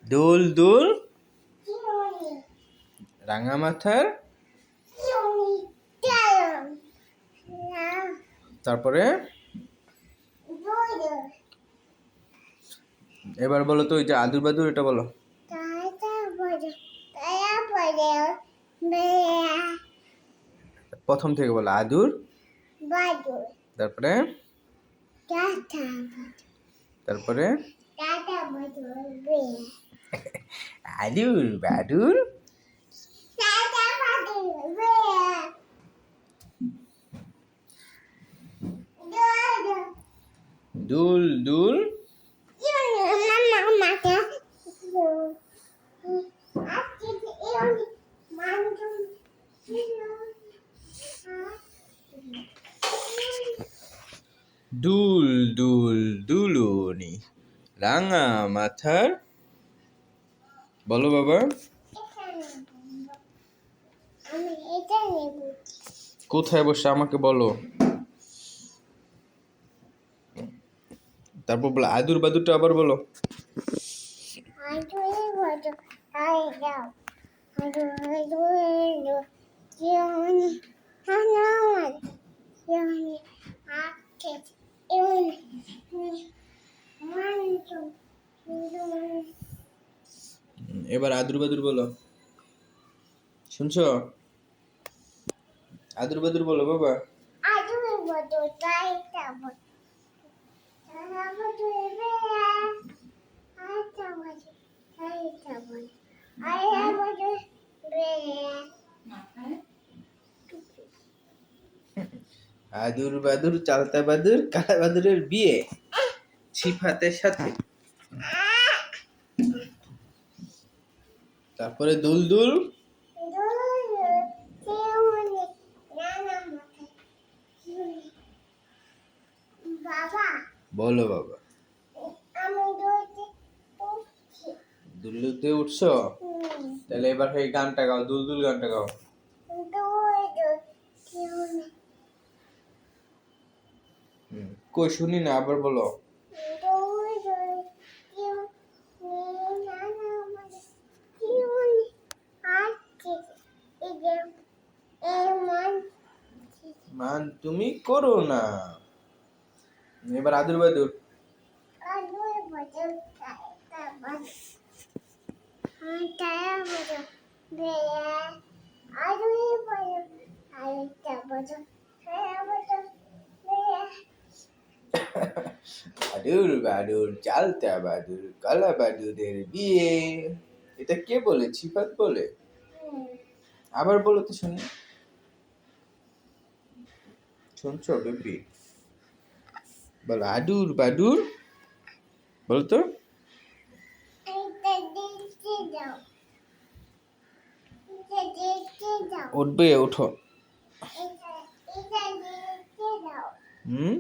দুল দুল রাঙা মাথার তারপরে এবার বলো তো ওই যে আদুর বাদুর এটা বলো প্রথম থেকে বলো আদুর তারপরে তারপরে আদুর বাদুর দুল দুল দুল দুল দুলুনি রাঙা মাথার বলো বাবা কোথায় বসে আমাকে বলো তারপর বলো আদুর বাদুরটা আবার বলো এবার আদুর বাদুর বলো শুনছো আদুর বাদুর বলো বাবা আদুর বাদুর চালতা বাদুর কালা বাদুরের বিয়ে সিফাতের সাথে তারপরে দুল দুল বলো বাবা দুলুতে উঠছো তাহলে এবার এই গানটা গাও দুল দুল গানটা গাও কই শুনি না আবার বলো মান তুমি করো না এবার আদুর বাদুর আদুর বাদুর চালতা বাদুর কালা বাদুরের বিয়ে এটা কে বলে সিফাত বলে আবার বলো তো শুনি শুনছো বেবি বলো আদুর বাদুর বলো তো উঠবে উঠো হুম